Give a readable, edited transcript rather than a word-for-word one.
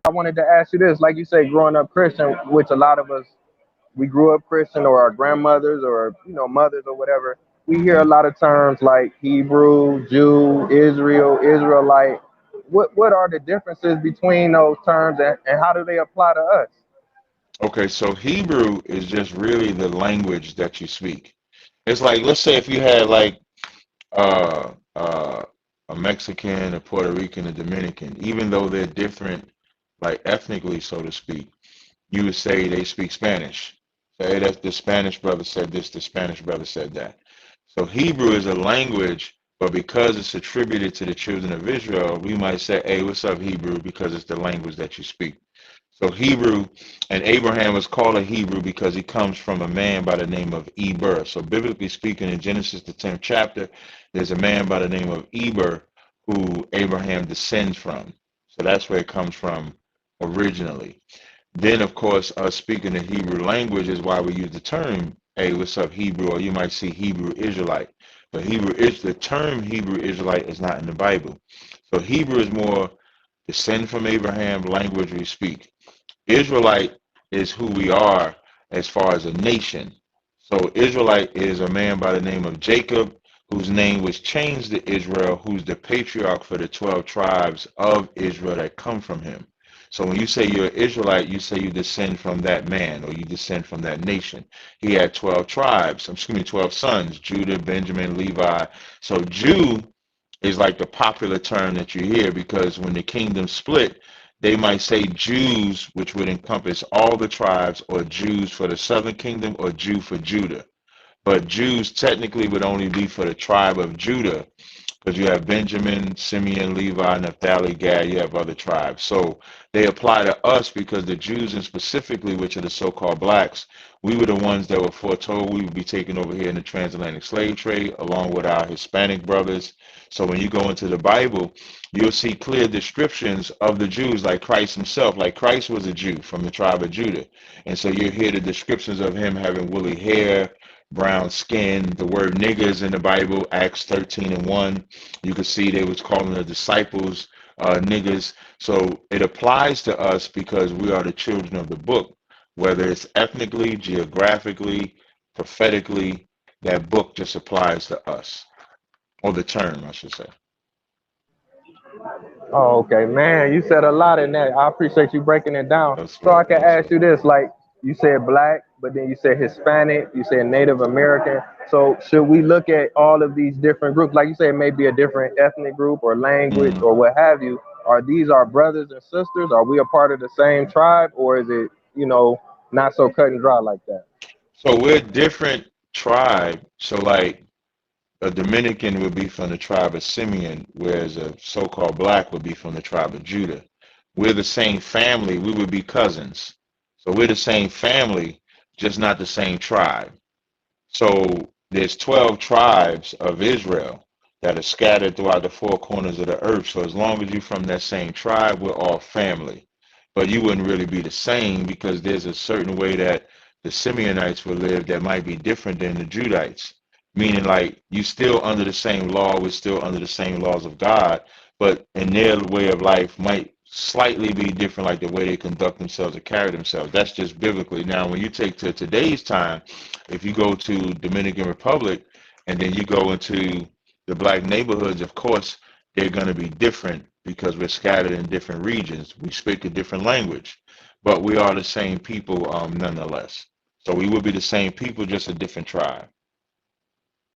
I wanted to ask you this, like you say, growing up Christian, which a lot of us, we grew up Christian, or our grandmothers, or mothers, or whatever. We hear a Hmm. lot of terms like Hebrew, Jew, Israel, Israelite. What are the differences between those terms, and how do they apply to us? Okay, so Hebrew is just really the language that you speak. It's like, let's say if you had like uh, uh, a Mexican, a Puerto Rican, a Dominican, even though they're different, like ethnically, so to speak, you would say they speak Spanish. Say that the Spanish brother said this, the Spanish brother said that. So Hebrew is a language, but because it's attributed to the children of Israel, we might say, hey, what's up, Hebrew? Because it's the language that you speak. So Hebrew, and Abraham was called a Hebrew because he comes from a man by the name of Eber. So biblically speaking, in Genesis, the 10th chapter, there's a man by the name of Eber who Abraham descends from. So that's where it comes from originally. Then, of course, us speaking the Hebrew language is why we use the term, hey, what's up, Hebrew? Or you might see Hebrew Israelite. But the term Hebrew Israelite is not in the Bible. So Hebrew is more descend from Abraham, language we speak. Israelite is who we are as far as a nation. So Israelite is a man by the name of Jacob, whose name was changed to Israel, who's the patriarch for the 12 tribes of Israel that come from him. So when you say you're an Israelite, you say you descend from that man or you descend from that nation. He had 12 tribes, excuse me, 12 sons, Judah, Benjamin, Levi. So Jew is like the popular term that you hear because when the kingdom split, they might say Jews, which would encompass all the tribes, or Jews for the southern kingdom, or Jew for Judah. But Jews technically would only be for the tribe of Judah, because you have Benjamin, Simeon, Levi, Naphtali, Gad, you have other tribes. So they apply to us because the Jews, and specifically, which are the so-called blacks, we were the ones that were foretold we would be taken over here in the transatlantic slave trade, along with our Hispanic brothers. So when you go into the Bible, you'll see clear descriptions of the Jews, like Christ himself. Like Christ was a Jew from the tribe of Judah. And so you hear the descriptions of him having woolly hair, brown skin. The word nigger is in the Bible, Acts 13 and 1. You can see they was calling the disciples niggers. So it applies to us because we are the children of the book, whether it's ethnically, geographically, prophetically, that book just applies to us, or the term, I should say. Oh, okay, man. You said a lot in that. I appreciate you breaking it down. That's So I right. can That's ask right. you this, like you said black, but then you said Hispanic, you said Native American. So should we look at all of these different groups? Like you said, maybe a different ethnic group or language Mm. or what have you. Are these our brothers and sisters? Are we a part of the same tribe, or is it, not so cut and dry like that? So we're different tribe. So like a Dominican would be from the tribe of Simeon, whereas a so-called black would be from the tribe of Judah. We're the same family. We would be cousins. So we're the same family, just not the same tribe. So there's 12 tribes of Israel that are scattered throughout the four corners of the earth. So as long as you're from that same tribe, we're all family. But you wouldn't really be the same because there's a certain way that the Simeonites would live that might be different than the Judites. Meaning like you still under the same law, we're still under the same laws of God, but in their way of life might slightly be different, like the way they conduct themselves or carry themselves. That's just biblically. Now, when you take to today's time, if you go to Dominican Republic and then you go into the black neighborhoods, of course, they're going to be different because we're scattered in different regions. We speak a different language, but we are the same people nonetheless. So we would be the same people, just a different tribe.